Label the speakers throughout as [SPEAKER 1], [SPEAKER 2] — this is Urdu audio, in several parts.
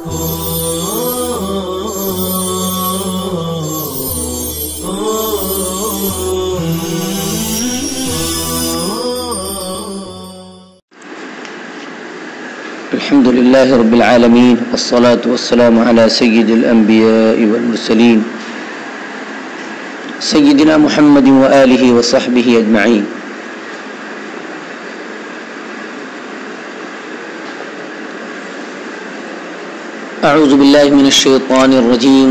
[SPEAKER 1] الحمد لله رب العالمين والصلاة والسلام على سيد الأنبياء والمرسلين سيدنا محمد وآله وصحبه أجمعين. أعوذ بالله من الشيطان الرجيم.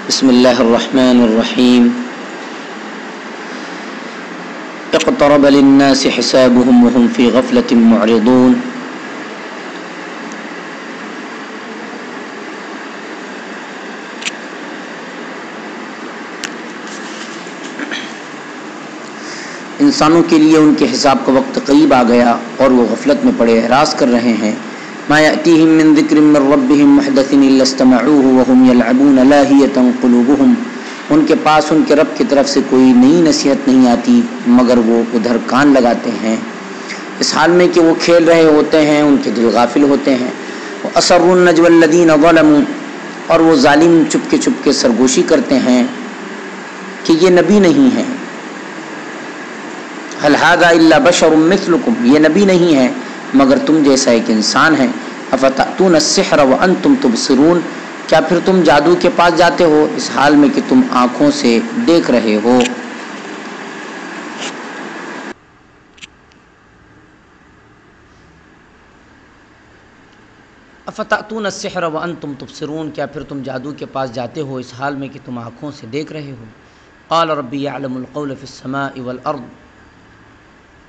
[SPEAKER 1] بسم الله الرحمن الرحيم. اقترب للناس حسابهم وهم في غفلة معرضون. انسانوں کے لیے ان کے حساب کا وقت قریب آ گیا اور وہ غفلت میں پڑے احراز کر رہے ہیں. ما یأتیہم من ذکر من ربہم محدث الا استمعوہ وہم یلعبون لاہیۃ قلوبہم. ان کے پاس ان کے رب کی طرف سے کوئی نئی نصیحت نہیں آتی مگر وہ ادھر کان لگاتے ہیں اس حال میں کہ وہ کھیل رہے ہوتے ہیں، ان کے دل غافل ہوتے ہیں. وَأَسَرُّوا النَّجْوَى الَّذِينَ ظَلَمُوا. اور وہ ظالم چپ کے سرگوشی کرتے ہیں کہ یہ نبی نہیں ہے. هل هذا الا بشر مثلكم. یہ نبی نہیں ہے مگر تم جیسا ایک انسان ہے. افتأتون السحر وانتم تبصرون. کیا پھر تم جادو کے پاس جاتے ہو اس حال میں کہ تم آنکھوں سے دیکھ رہے ہو. افتأتون السحر وانتم تبصرون. کیا پھر تم جادو کے پاس جاتے ہو اس حال میں کہ تم آنکھوں سے دیکھ رہے ہو. قال ربی یعلم القول فی السماء والارض.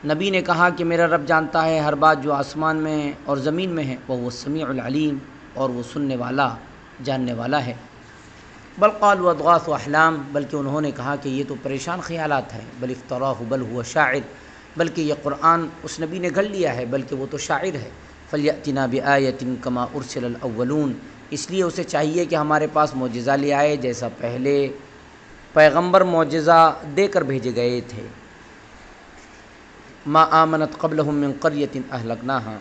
[SPEAKER 1] نبی نے کہا کہ میرا رب جانتا ہے ہر بات جو آسمان میں اور زمین میں ہے. وہ السمیع العلیم اور وہ سننے والا جاننے والا ہے. بل قالوا اضغاث احلام. بلکہ انہوں نے کہا کہ یہ تو پریشان خیالات ہیں. بل افتراہ بل هو شاعر. بلکہ یہ قرآن اس نبی نے گھڑ لیا ہے بلکہ وہ تو شاعر ہے. فلیأتنا بآیۃ کما ارسل الاولون. اس لیے اسے چاہیے کہ ہمارے پاس معجزہ لے آئے جیسا پہلے پیغمبر معجزہ دے کر بھیجے گئے تھے. ما آمنت قبلہم من قریۃ اہلکناہا.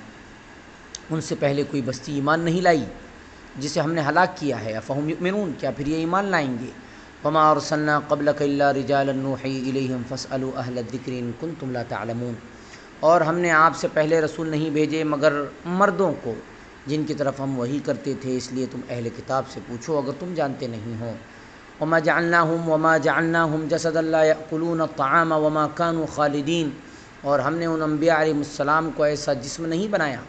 [SPEAKER 1] ان سے پہلے کوئی بستی ایمان نہیں لائی جسے ہم نے ہلاک کیا ہے. افہم یؤمنون. کیا پھر یہ ایمان لائیں گے. وما ارسلنا قبلک الا رجالا نوحی الیہم فاسألوا اہل الذکر ان کنتم لا تعلمون. اور ہم نے آپ سے پہلے رسول نہیں بھیجے مگر مردوں کو جن کی طرف ہم وحی کرتے تھے، اس لیے تم اہل کتاب سے پوچھو اگر تم جانتے نہیں ہو. وما جعلناہم جسدا لا یأکلون الطعام وما كانوا خالدین. اور ہم نے ان انبیاء علیہ السلام کو ایسا جسم نہیں بنایا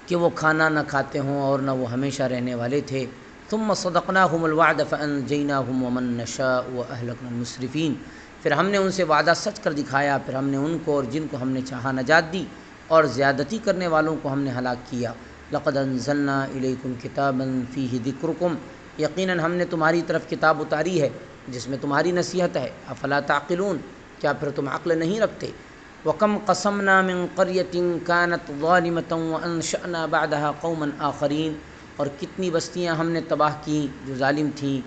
[SPEAKER 1] کہ وہ کھانا نہ کھاتے ہوں اور نہ وہ ہمیشہ رہنے والے تھے. ثم صدقناہم الوعد فانجیناہم ومن نشاء واہلکنا المسرفین. پھر ہم نے ان سے وعدہ سچ کر دکھایا، پھر ہم نے ان کو اور جن کو ہم نے چاہا نجات دی اور زیادتی کرنے والوں کو ہم نے ہلاک کیا. لقد انزلنا الیکم کتابا فیہ ذکرکم. یقیناً ہم نے تمہاری طرف کتاب اتاری ہے جس میں تمہاری نصیحت ہے. افلا تعقلون. کیا پھر تم عقل نہیں رکھتے. وَكَمْ قَصَمْنَا مِنْ قَرْيَةٍ كَانَتْ ظَالِمَةً وَأَنشَأْنَا بَعْدَهَا قَوْمًا آخَرِينَ. اور کتنی بستیاں ہم نے تباہ کیں جو ظالم تھیں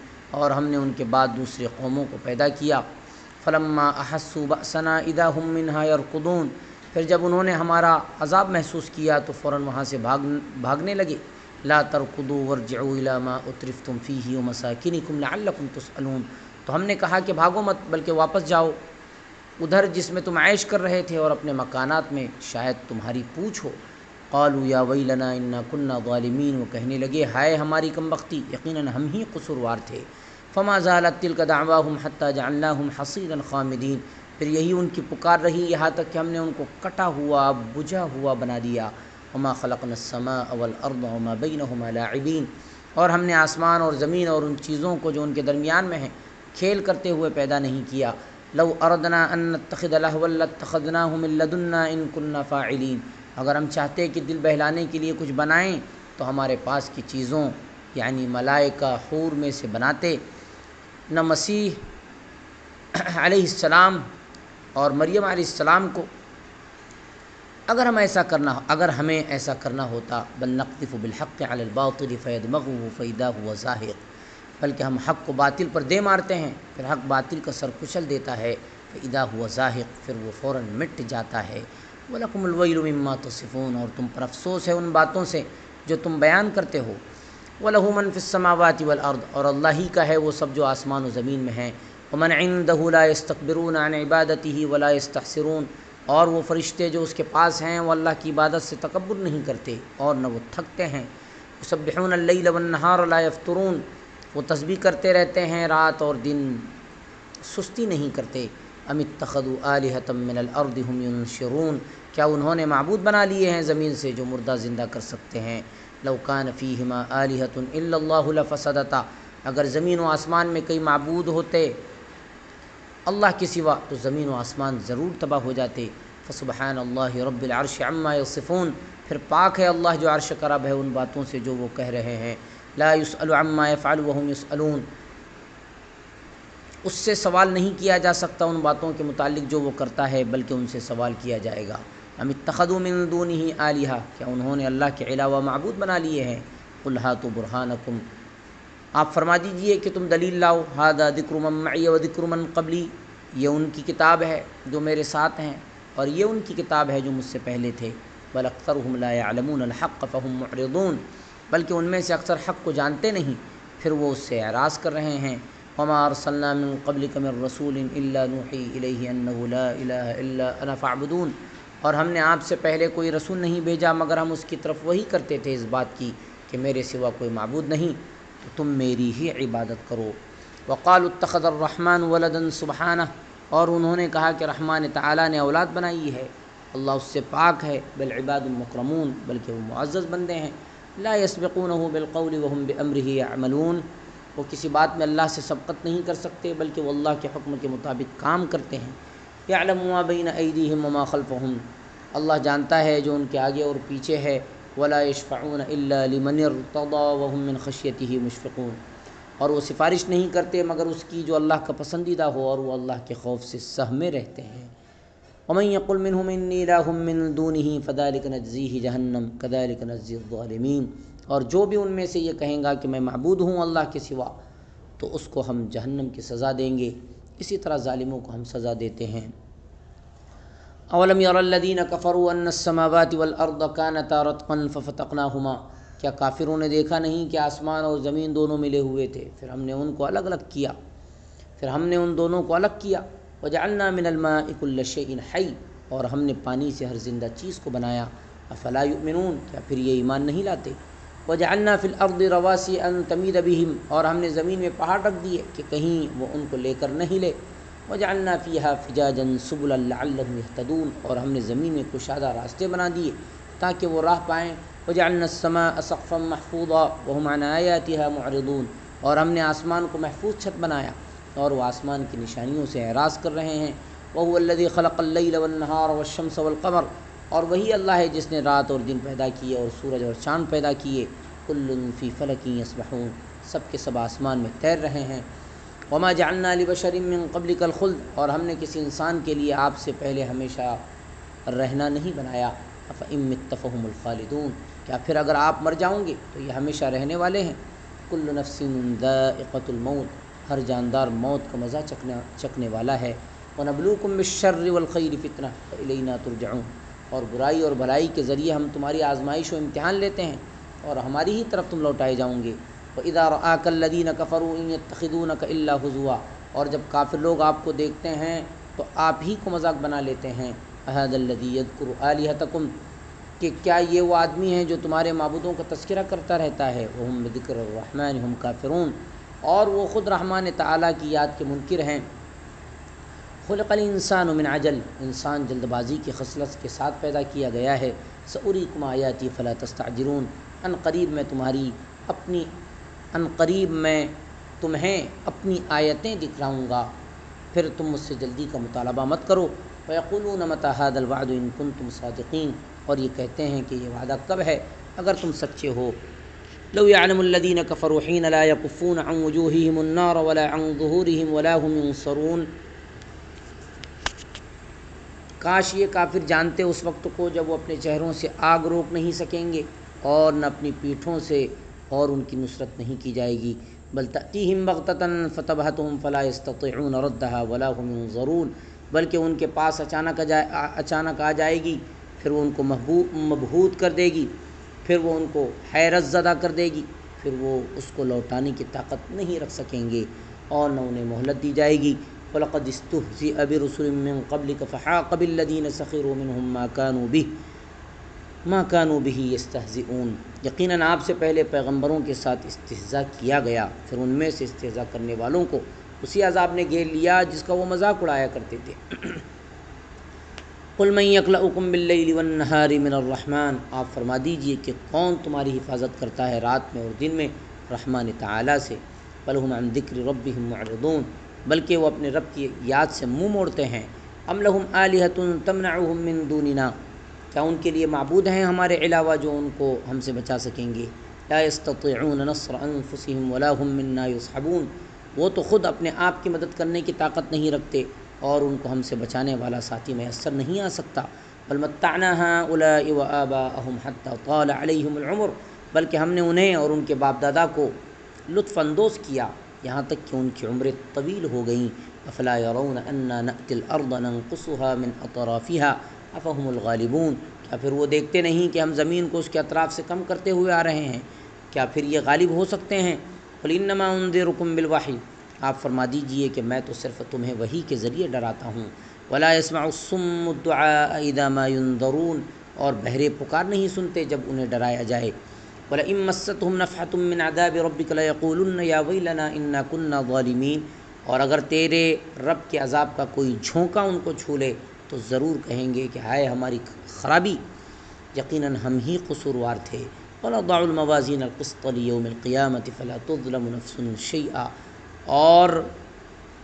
[SPEAKER 1] اور ہم نے ان کے بعد دوسرے قوموں کو پیدا کیا. فَلَمَّا أَحَسُّوا بَأْسَنَا إِذَا هُمْ مِنْهَا يَرْكُضُونَ. پھر جب انہوں نے ہمارا عذاب محسوس کیا تو فوراً وہاں سے بھاگنے لگے. لَا تَرْكُضُوا وَارْجِعُوا إِلَى مَا أُتْرِفْتُمْ فِيهِ وَمَسَاكِنِكُمْ لَعَلَّكُمْ تُسْأَلُونَ. تو ہم نے کہا کہ بھاگو مت بلکہ واپس جاؤ ادھر جس میں تم عیش کر رہے تھے اور اپنے مکانات میں شاید تمہاری پوچھ ہو. قالوا یا ویلنا انا کنا ظالمین. وہ کہنے لگے ہائے ہماری کم بختی، یقیناً ہم ہی قصوروار تھے. فما زالت تلک دعواہم حتی جعلناہم حصیدا خامدین. پھر یہی ان کی پکار رہی یہاں تک کہ ہم نے ان کو کٹا ہوا بجھا ہوا بنا دیا. وما خلقنا السماء والارض وما بینہما لاعبین. اور ہم نے آسمان اور زمین اور ان چیزوں کو جو ان کے درمیان میں ہیں کھیل کرتے ہوئے پیدا نہیں کیا. لو اردنا ان نتخذ لہوا لاتخذناہ من لدنا ان كنا فاعلین. اگر ہم چاہتے کہ دل بہلانے کے لیے کچھ بنائیں تو ہمارے پاس کی چیزوں یعنی ملائکہ حور میں سے بناتے. نہ مسیح علیہ السلام اور مریم علیہ السلام کو اگر ہمیں ایسا کرنا ہوتا. بل نقذف بالحق علی الباطل فیدمغه فاذا هو زاهق. بلکہ ہم حق کو باطل پر دے مارتے ہیں پھر حق باطل کا سر کچل دیتا ہے. فاذا هو زاهق. پھر وہ فوراً مٹ جاتا ہے. وَلَكُمُ الْوَيْلُ مِمَّا تَصِفُونَ. اور تم پر افسوس ہے ان باتوں سے جو تم بیان کرتے ہو۔ وَلَهُ مَن فِي السَّمَاوَاتِ وَالْأَرْضِ، اور اللہ ہی کا ہے وہ سب جو آسمان و زمین میں ہیں۔ وَمَنْ عِندَهُ لَا يَسْتَكْبِرُونَ عَنْ عِبَادَتِهِ وَلَا يَسْتَحْسِرُونَ، اور وہ فرشتے جو اس کے پاس ہیں وہ اللہ کی عبادت سے تکبر نہیں کرتے اور نہ وہ تھکتے ہیں۔ يُسَبِّحُونَ اللَّيْلَ وَالنَّهَارَ لَا يَفْتُرُونَ، وہ تسبیح کرتے رہتے ہیں رات اور دن، سستی نہیں کرتے۔ ام اتخذوا آلهة من الارض هم ينشرون، کیا انہوں نے معبود بنا لیے ہیں زمین سے جو مردہ زندہ کر سکتے ہیں۔ لو كان فيهما آلهة الا الله لفسدتا، اگر زمین و آسمان میں کئی معبود ہوتے اللہ کے سوا تو زمین و آسمان ضرور تباہ ہو جاتے۔ فسبحان اللہ رب العرش عما یصفون، پھر پاک ہے اللہ جو عرش کا رب ہے ان باتوں سے جو وہ کہہ رہے ہیں۔ لا يسأل عما يفعل وهم يسألون، اس سے سوال نہیں کیا جا سکتا ان باتوں کے متعلق جو وہ کرتا ہے بلکہ ان سے سوال کیا جائے گا۔ ام اتخذوا من دونه آلہہ، کیا انہوں نے اللہ کے علاوہ معبود بنا لیے ہیں۔ قل ہاتوا برہانکم، آپ فرما دیجئے کہ تم دلیل لاؤ۔ ھذا ذکر من معی و ذکر من قبلی، یہ ان کی کتاب ہے جو میرے ساتھ ہیں اور یہ ان کی کتاب ہے جو مجھ سے پہلے تھے۔ بل اکثرهم لا يعلمون الحق فهم معرضون، بلکہ ان میں سے اکثر حق کو جانتے نہیں پھر وہ اس سے اعراض کر رہے ہیں۔ وما ارسلنا من قبلک من رسول الا نوحی الیہ انہ لا الہ الا انا فاعبدون، اور ہم نے آپ سے پہلے کوئی رسول نہیں بھیجا مگر ہم اس کی طرف وحی کرتے تھے اس بات کی کہ میرے سوا کوئی معبود نہیں تو تم میری ہی عبادت کرو۔ وقالوا اتخذ الرحمن ولدا سبحانہ، اور انہوں نے کہا کہ رحمان تعالیٰ نے اولاد بنائی ہے، اللہ اس سے پاک ہے۔ بل عباد مکرمون، بلکہ وہ معزز بندے ہیں۔ لا يسبقونہ بالقول وهم بامرہ یعملون، وہ کسی بات میں اللہ سے سبقت نہیں کر سکتے بلکہ وہ اللہ کے حکم کے مطابق کام کرتے ہیں۔ یعلم ما بین ایدیہم وما خلفہم، اللہ جانتا ہے جو ان کے آگے اور پیچھے ہے۔ ولا یشفعون الا لمن ارتضی وهم من خشیتہ مشفقون، اور وہ سفارش نہیں کرتے مگر اس کی جو اللہ کا پسندیدہ ہو اور وہ اللہ کے خوف سے سہمے رہتے ہیں۔ ومن یقل منہم انی الہ من دونہ فذلک نجزیہ جہنم کذلک نجزی الظالمین، اور جو بھی ان میں سے یہ کہیں گا کہ میں معبود ہوں اللہ کے سوا تو اس کو ہم جہنم کی سزا دیں گے، اسی طرح ظالموں کو ہم سزا دیتے ہیں۔ اولم یر الذین کفروا ان السماوات والارض کانتا رتقا ففتقناہما، کیا کافروں نے دیکھا نہیں کہ آسمان اور زمین دونوں ملے ہوئے تھے پھر ہم نے ان کو الگ الگ کیا، پھر ہم نے ان دونوں کو الگ کیا۔ وجعلنا من الماء كل شيء حی، اور ہم نے پانی سے ہر زندہ چیز کو بنایا۔ افلا یؤمنون، کیا پھر یہ ایمان نہیں لاتے۔ وجعلنا فی الارض رواسي ان تمید بهم، اور ہم نے زمین میں پہاڑ رکھ دیے کہ کہیں وہ ان کو لے کر نہیں لے۔ وجعلنا فيها فجاجا سبلا لعلهم يهتدون، اور ہم نے زمین میں کشادہ راستے بنا دیے تاکہ وہ راہ پائیں۔ وجعلنا السماء سقفا محفوظا وهم عن آياتها معرضون، اور ہم نے آسمان کو محفوظ چھت بنایا اور وہ آسمان کی نشانیوں سے اعراض کر رہے ہیں۔ وهو الذي خلق الليل والنهار والشمس والقمر، اور وہی اللہ ہے جس نے رات اور دن پیدا کیے اور سورج اور چاند پیدا کیے۔ كل في فلك يسبحون، سب کے سب آسمان میں تیر رہے ہیں۔ وما جعلنا لبشر من قبلك الخلد، اور ہم نے کسی انسان کے لیے آپ سے پہلے ہمیشہ رہنا نہیں بنایا۔ افإن مت فهم الخالدون، کیا پھر اگر آپ مر جاؤں گے تو یہ ہمیشہ رہنے والے ہیں۔ كل نفس ذائقة الموت، ہر جاندار موت کا مزہ چکھنے والا ہے۔ وَنَبْلُوكُمْ بِالشَّرِّ وَالْخَيْرِ فِتْنَةً وَإِلَيْنَا تُرْجَعُونَ، اور برائی اور بھلائی کے ذریعے ہم تمہاری آزمائش و امتحان لیتے ہیں اور ہماری ہی طرف تم لوٹائے جاؤں گے۔ وَإِذَا رَآكَ الَّذِينَ كَفَرُوا إِن يَتَّخِذُونَكَ إِلَّا هُزُوًا، اور جب کافر لوگ آپ کو دیکھتے ہیں تو آپ ہی کو مذاق بنا لیتے ہیں۔ أَهَذَا الَّذِي يَذْكُرُ آلِهَتَكُمْ، کہ کیا یہ وہ آدمی ہے جو تمہارے معبودوں کا تذکرہ کرتا رہتا ہے۔ وَهُمْ بِذِكْرِ الرَّحْمَنِ هُمْ كَافِرُونَ، اور وہ خود رحمان تعالیٰ کی یاد کے منکر ہیں۔ خلق الانسان من عجل، انسان جلد بازی کی خصلت کے ساتھ پیدا کیا گیا ہے۔ سأریکم آیاتی فلا تستعجلون، ان قریب میں تمہیں اپنی آیتیں دکھلاؤں گا پھر تم مجھ سے جلدی کا مطالبہ مت کرو۔ ویقولون متی ھذا الوعد ان کنتم صادقین، اور یہ کہتے ہیں کہ یہ وعدہ کب ہے اگر تم سچے ہو۔ لو يعلم الذين كفروا حين لا يكفون عن وجوههم النار ولا عن ظهورهم ولا هم ينصرون، کاش یہ کافر جانتے اس وقت کو جب وہ اپنے چہروں سے آگ روک نہیں سکیں گے اور نہ اپنی پیٹھوں سے، اور ان کی نصرت نہیں کی جائے گی۔ بل تأتيهم بغتة فتبهتهم فلا يستطيعون ردها ولا هم ينظرون، بلکہ ان کے پاس اچانک آ جائے گی پھر وہ ان کو مبہوت کر دے گی پھر وہ ان کو حیرت زدہ کر دے گی، پھر وہ اس کو لوٹانے کی طاقت نہیں رکھ سکیں گے اور نہ انہیں مہلت دی جائے گی۔ وَلَقَدِ اسْتُهْزِئَ بِرُسُلٍ مِّن قَبْلِكَ فَحَاقَ بِالَّذِينَ سَخِرُوا مِنْهُم مَّا كَانُوا بِهِ يَسْتَهْزِئُونَ، یقیناً آپ سے پہلے پیغمبروں کے ساتھ استہزاء کیا گیا، پھر ان میں سے استہزاء کرنے والوں کو اسی عذاب نے گھیر لیا جس کا وہ مذاق اڑایا کرتے تھے۔ قُلْ مَن يَكْلَؤُكُم بِاللَّيْلِ وَالنَّهَارِ مِنَ الرَّحْمَٰنِ، آپ فرما دیجئے کہ کون تمہاری حفاظت کرتا ہے رات میں اور دن میں رحمان تعالیٰ سے۔ بل هم عن ذکر ربهم معرضون، بلکہ وہ اپنے رب کی یاد سے منہ موڑتے ہیں۔ ام لهم آلهة تمنعهم من دوننا، کیا ان کے لیے معبود ہیں ہمارے علاوہ جو ان کو ہم سے بچا سکیں گے؟ لا يستطيعون نصر انفسهم ولا هم منا يصحبون، وہ تو خود اپنے آپ کی مدد کرنے کی طاقت نہیں رکھتے اور ان کو ہم سے بچانے والا ساتھی میسر نہیں آ سکتا۔ بل متعنا هؤلاء وآباءهم حتى طال عليهم العمر، بلکہ ہم نے انہیں اور ان کے باپ دادا کو لطف اندوز کیا یہاں تک کہ ان کی عمریں طویل ہو گئیں۔ افلا يرون انا نأتي الارض ننقصها من اطرافها افهم الغالبون، کیا پھر وہ دیکھتے نہیں کہ ہم زمین کو اس کے اطراف سے کم کرتے ہوئے آ رہے ہیں، کیا پھر یہ غالب ہو سکتے ہیں؟ قل انما انذركم بالوحی، آپ فرما دیجئے کہ میں تو صرف تمہیں وحی کے ذریعے ڈراتا ہوں۔ ولا يسمع الصم الدعاء اذا ما ينذرون، اور بہرے پکار نہیں سنتے جب انہیں ڈرایا جائے۔ وَلَئِن مَّسَّتْهُمْ نَفْحَةٌ مِّنْ عَذَابِ رَبِّكَ لَيَقُولُنَّ يَا وَيْلَنَا إِنَّا كُنَّا ظَالِمِينَ، اور اگر تیرے رب کے عذاب کا کوئی جھونکا ان کو چھو لے تو ضرور کہیں گے کہ ہائے ہماری خرابی، یقیناً ہم ہی قصوروار تھے۔ وَنَضَعُ الْمَوَازِينَ الْقِسْطَ لِيَوْمِ الْقِيَامَةِ فَلَا تُظْلَمُ نَفْسٌ شَيْئًا، اور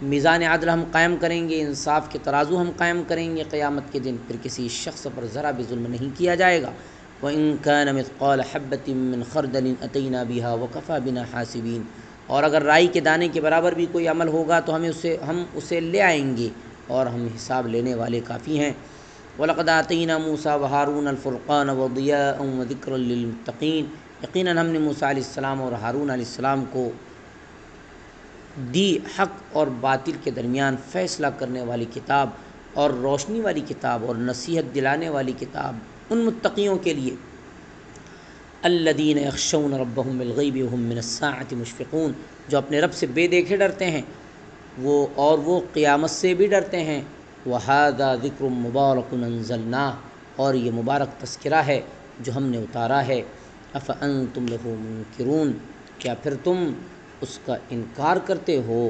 [SPEAKER 1] میزان عدل ہم قائم کریں گے، انصاف کے ترازو ہم قائم کریں گے قیامت کے دن، پھر کسی شخص پر ذرا بھی ظلم نہیں کیا جائے گا۔ وَإِن كَانَ مِثْقَالَ حَبَّةٍ مِّنْ خَرْدَلٍ أَتَيْنَا بِهَا وَكَفَىٰ بِنَا حَاسِبِينَ، اور اگر رائی کے دانے کے برابر بھی کوئی عمل ہوگا تو ہم اسے لے آئیں گے اور ہم حساب لینے والے کافی ہیں۔ وَلَقَدْ آتَيْنَا مُوسَىٰ وَهَارُونَ الْفُرْقَانَ وَضِيَاءً وَذِكْرًا لِّلْمُتَّقِينَ، یقیناً ہم نے موسیٰ علیہ السلام اور ہارون علیہ السلام کو دی حق اور باطل کے درمیان فیصلہ کرنے والی کتاب اور روشنی والی کتاب اور نصیحت دلانے والی کتاب ان متقیوں کے لیے، الذین یخشون ربهم بالغیب وهم من الساعة مشفقون، جو اپنے رب سے بے دیکھے ڈرتے ہیں وہ قیامت سے بھی ڈرتے ہیں۔ وہذا ذکر مبارک انزلناہ، اور یہ مبارک تذکرہ ہے جو ہم نے اتارا ہے۔ افانتم لہ منکرون، کیا پھر تم اس کا انکار کرتے ہو؟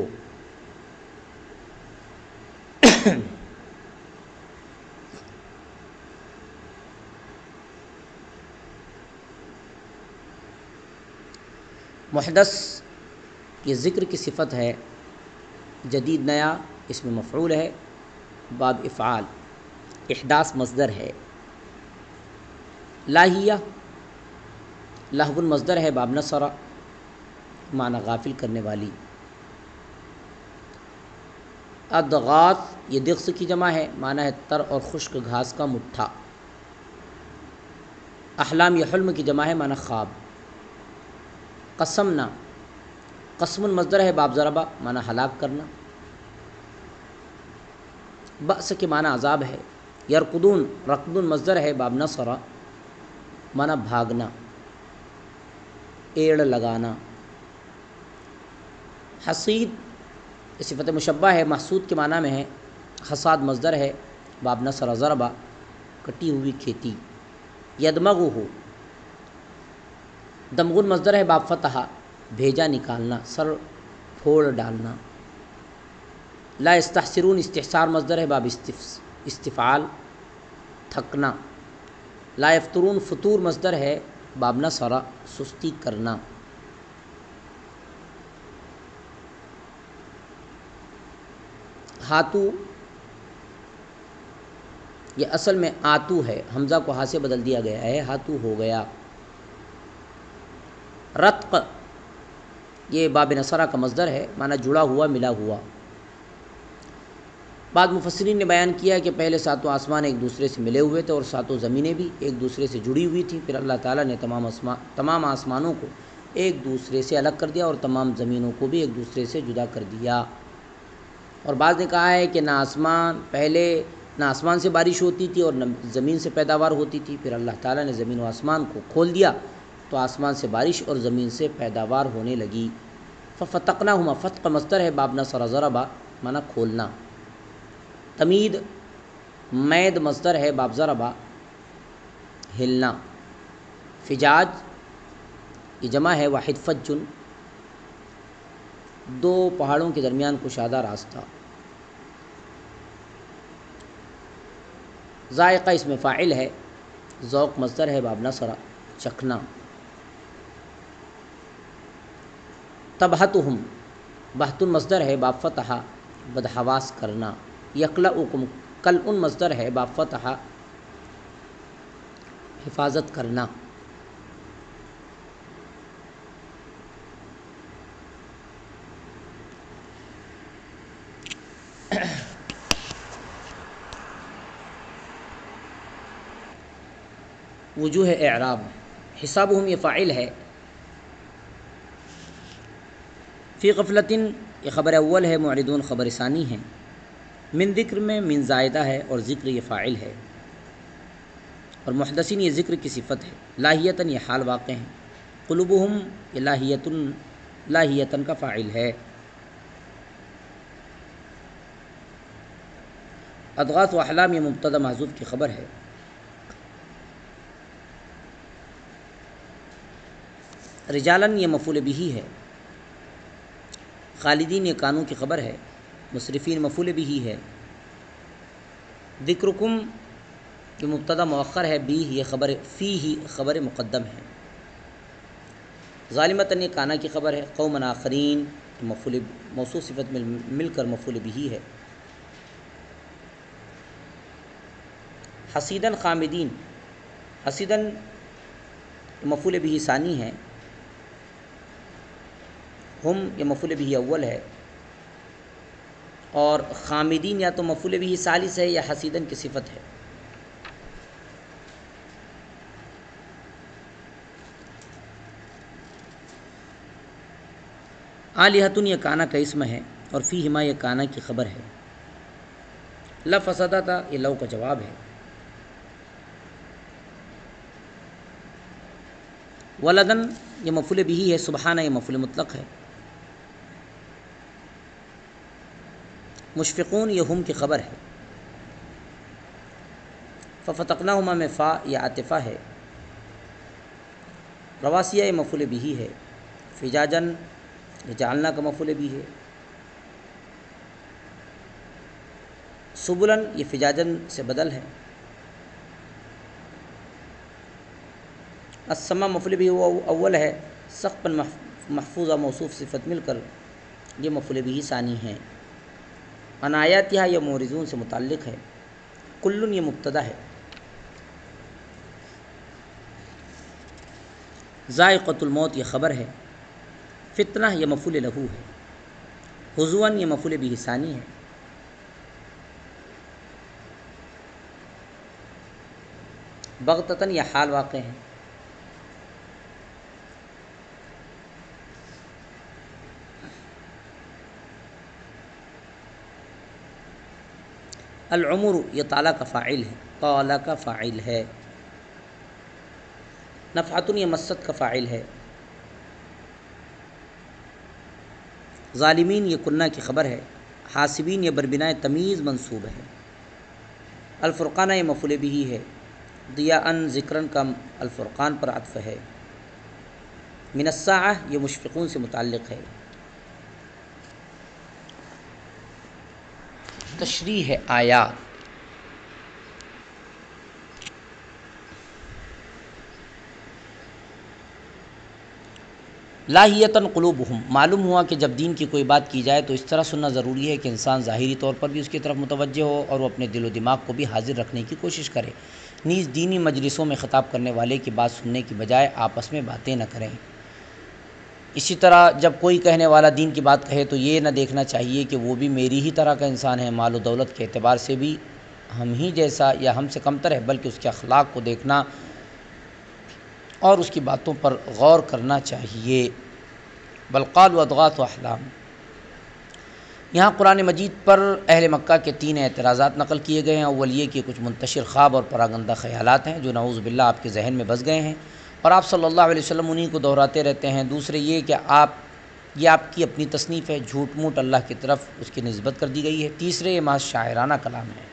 [SPEAKER 1] محدث یہ ذکر کی صفت ہے، جدید نیا اس میں مفعول ہے، باب افعال، احداث مصدر ہے، لاہیہ لہو مصدر ہے، باب نصر معنی غافل کرنے والی، ادغاث یہ دغس کی جمع ہے، معنی ہے تر اور خشک گھاس کا مٹھا، احلام یہ حلم کی جمع ہے، معنی خواب، قسمنا قسم مصدر ہے، باب ضربہ معنی ہلاک کرنا، بأس کے معنی عذاب ہے، یرقدون رقد مصدر ہے، باب نصر معنی بھاگنا، ایڑ لگانا، حصید یہ صفت مشبہ ہے، محسود کے معنی میں ہے، حصاد مصدر ہے، باب نصر ضربہ کٹی ہوئی کھیتی، یدمغہ دمغن مصدر ہے، باب فتح بھیجا نکالنا، سر پھوڑ ڈالنا، لا یستحسرون استحسار مصدر ہے، باب استفعال تھکنا، لا یفترون فطور مصدر ہے، باب نصر سستی کرنا، ہاتو یہ اصل میں آتو ہے، حمزہ کو ہا سے بدل دیا گیا ہے، ہاتو ہو گیا، رتق یہ باب نصرہ کا مصدر ہے، معنی جڑا ہوا ملا ہوا۔ بعض مفسرین نے بیان کیا ہے کہ پہلے ساتوں آسمان ایک دوسرے سے ملے ہوئے تھے اور ساتوں زمینیں بھی ایک دوسرے سے جڑی ہوئی تھیں، پھر اللہ تعالیٰ نے تمام آسمانوں کو ایک دوسرے سے الگ کر دیا اور تمام زمینوں کو بھی ایک دوسرے سے جدا کر دیا۔ اور بعض نے کہا ہے کہ نہ آسمان پہلے نہ آسمان سے بارش ہوتی تھی اور نہ زمین سے پیداوار ہوتی تھی. پھر اللہ تعالیٰ نے زمین و آسمان کو کھول دیا تو آسمان سے بارش اور زمین سے پیداوار ہونے لگی. ففتقناہما، فتق مصدر ہے، باب نصر ضربا معنی کھولنا. تمید مید مصدر ہے، باب ضربا ہلنا. فجاج یہ جمع ہے، واحد فجن دو پہاڑوں کے درمیان کشادہ راستہ. ذائقہ اس میں فاعل ہے، ذوق مصدر ہے، باب نصر چکھنا. تبہتہم بہتن مصدر ہے، باب فتح بدحواس کرنا. یقلعکم قلع مصدر ہے، باب فتح حفاظت کرنا. وجوہ اعراب حسابہم یہ فاعل ہے. فی غفلتن یہ خبر اول ہے، معرضون خبر ثانی ہے. من ذکر میں من زائدہ ہے اور ذکر یہ فاعل ہے. اور محدثین یہ ذکر کی صفت ہے. لاہیتاً یہ حال واقع ہیں. قلوبہم یہ لاہیتاً کا فاعل ہے. اضغاث و احلام یہ مبتدا محذوف کی خبر ہے. رجالاً یہ مفعول بہ ہے. خالدین یہ کانوں کی خبر ہے. مسرفین مفعول بہ ہے. ذکرکم یہ مبتدا مؤخر ہے. بھی یہ خبر فی خبر مقدم ہے. ظالمتاً یہ کانا کی خبر ہے. قوم آخرین مفعول موصوف صفت مل کر مفعول بہ ہے. حسیداً خامدین حسیداً مفعول بہ ثانی ہے. ہم یہ مفعول بہ اول ہے. اور خامدین یا تو مفعول بہ ثالث ہے یا حسیداً کی صفت ہے. آلہۃ یہ کانا کا اسم ہے اور فیہما یہ کانا کی خبر ہے. لفسدتا یہ لو کا جواب ہے. ولدن یہ مفعول بہ ہے. سبحانہ یہ مفعول مطلق ہے. مشفقون یہ ہم کی خبر ہے. ففتقناہما میں فا یہ عاطفہ ہے. رواسیہ یہ مفعول بہ ہے. فجاجن یہ جعلنا کا مفعول بہ ہے. سبلن یہ فجاجن سے بدل ہے. السما مفعول بہ اول ہے. سقفاً محفوظہ موصوف صفت مل کر یہ مفعول بہ ثانی ہے. عنایاتہا یہ مورزون سے متعلق ہے. کلن یہ مبتدا ہے. ذائقۃ الموت یہ خبر ہے. فتنہ یہ مفعول لہ ہے. حضواً یہ مفعول بہ ثانی ہے. بغتتاً یہ حال واقع ہے. العمر یہ طالا کا فاعل ہے. طالا کا فاعل ہے. نفحۃ یہ مست کا فاعل ہے. ظالمین یہ کنہ کی خبر ہے. حاسبین یہ بربنائے تمیز منصوب ہے. الفرقانہ یہ مفعول بہ ہے. ضیاءً ذکراً کا الفرقان پر عطف ہے. من الساعہ یہ مشفقون سے متعلق ہے. تشریح آیات. لاہیتاً قلوبہم معلوم ہوا کہ جب دین کی کوئی بات کی جائے تو اس طرح سننا ضروری ہے کہ انسان ظاہری طور پر بھی اس کی طرف متوجہ ہو اور وہ اپنے دل و دماغ کو بھی حاضر رکھنے کی کوشش کرے. نیز دینی مجلسوں میں خطاب کرنے والے کی بات سننے کی بجائے آپس میں باتیں نہ کریں. اسی طرح جب کوئی کہنے والا دین کی بات کہے تو یہ نہ دیکھنا چاہیے کہ وہ بھی میری ہی طرح کا انسان ہے، مال و دولت کے اعتبار سے بھی ہم ہی جیسا یا ہم سے کمتر ہے، بلکہ اس کے اخلاق کو دیکھنا اور اس کی باتوں پر غور کرنا چاہیے. بل قالوا اضغاث احلام یہاں قرآن مجید پر اہل مکہ کے 3 اعتراضات نقل کیے گئے ہیں۔ اول یہ کہ کچھ منتشر خواب اور پراگندہ خیالات ہیں جو نعوذ باللہ آپ کے ذہن میں بس گئے ہیں اور آپ صلی اللہ علیہ وسلم انہیں کو دہراتے رہتے ہیں۔ دوسرے یہ کہ یہ آپ کی اپنی تصنیف ہے، جھوٹ موٹ اللہ کی طرف اس کی نسبت کر دی گئی ہے۔ تیسرے یہ محض شاعرانہ کلام ہے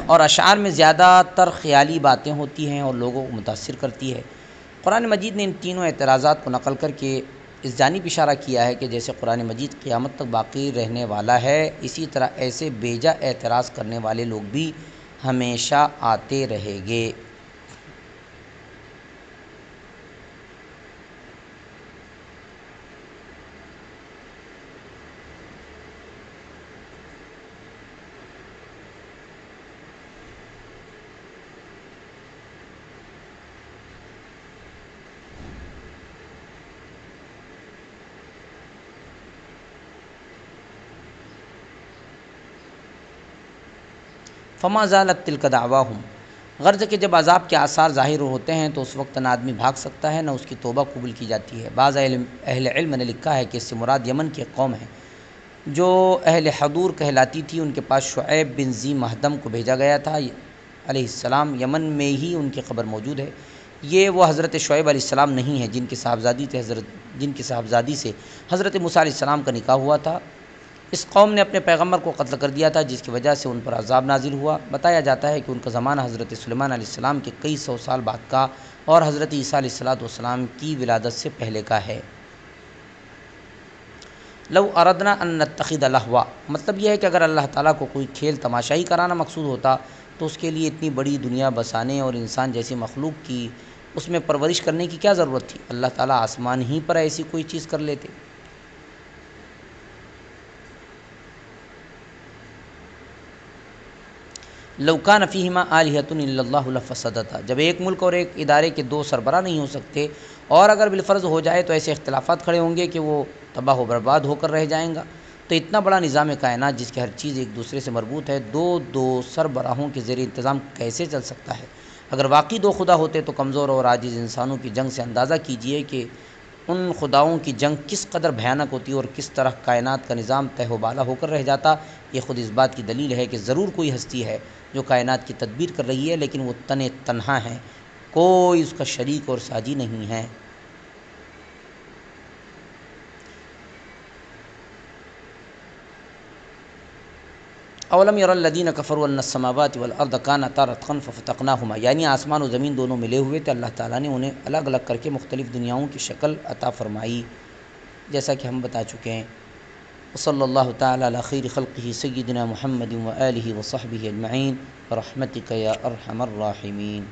[SPEAKER 1] اور اشعار میں زیادہ تر خیالی باتیں ہوتی ہیں اور لوگوں کو متاثر کرتی ہے۔ قرآن مجید نے ان تینوں اعتراضات کو نقل کر کے اس جانب اشارہ کیا ہے کہ جیسے قرآن مجید قیامت تک باقی رہنے والا ہے، اسی طرح ایسے بیجا اعتراض کرنے والے لوگ بھی ہمیشہ آتے رہیں گے۔ فما زالت تلک دعواہم، غرض کہ جب عذاب کے آثار ظاہر ہوتے ہیں تو اس وقت نہ آدمی بھاگ سکتا ہے نہ اس کی توبہ قبول کی جاتی ہے۔ بعض اہل علم نے لکھا ہے کہ اس سے مراد یمن کی قوم ہے جو اہل حضور کہلاتی تھی۔ ان کے پاس شعیب بن ذی مہدم کو بھیجا گیا تھا علیہ السلام، یمن میں ہی ان کی قبر موجود ہے۔ یہ وہ حضرت شعیب علیہ السلام نہیں ہیں جن کی صاحبزادی سے حضرت موسیٰ علیہ السلام کا نکاح ہوا تھا۔ اس قوم نے اپنے پیغمبر کو قتل کر دیا تھا جس کی وجہ سے ان پر عذاب نازل ہوا۔ بتایا جاتا ہے کہ ان کا زمانہ حضرت سلیمان علیہ السلام کے کئی سو سال بعد کا اور حضرت عیسیٰ علیہ السلام کی ولادت سے پہلے کا ہے۔ لو اردنا ان نتخذ لہوا، مطلب یہ ہے کہ اگر اللہ تعالیٰ کو کوئی کھیل تماشائی کرانا مقصود ہوتا تو اس کے لیے اتنی بڑی دنیا بسانے اور انسان جیسی مخلوق کی اس میں پرورش کرنے کی کیا ضرورت تھی؟ اللہ تعالیٰ آسمان ہی پر ایسی کوئی چیز کر لیتے۔ لو کان فیہما آلہۃ الا اللہ لفسدتا، جب ایک ملک اور ایک ادارے کے 2 سربراہ نہیں ہو سکتے اور اگر بالفرض ہو جائے تو ایسے اختلافات کھڑے ہوں گے کہ وہ تباہ و برباد ہو کر رہ جائیں گا۔ تو اتنا بڑا نظام کائنات جس کی ہر چیز ایک دوسرے سے مربوط ہے، دو سربراہوں کے زیر انتظام کیسے چل سکتا ہے؟ اگر واقعی 2 خدا ہوتے تو کمزور اور عاجز انسانوں کی جنگ سے اندازہ کیجئے کہ ان خداؤں کی جنگ کس قدر بھیانک ہوتی اور کس طرح کائنات کا نظام تہ و بالا ہو کر رہ جاتا۔ یہ خود اس بات کی دلیل ہے کہ ضرور کوئی ہستی ہے جو کائنات کی تدبیر کر رہی ہے، لیکن وہ تنہا ہے، کوئی اس کا شریک اور ساجی نہیں ہے۔ اولم یر الذین کفروا ان السماوات والارض کانتا رتقا ففتقناہما، یعنی آسمان و زمین دونوں ملے ہوئے تھے، اللہ تعالیٰ نے انہیں الگ الگ کر کے مختلف دنیاؤں کی شکل عطا فرمائی، جیسا کہ ہم بتا چکے ہیں۔ وصلی اللہ تعالی علی خیر خلقہ سیدنا محمد وآلہ وصحبہ اجمعین برحمتک یا ارحم الراحمین۔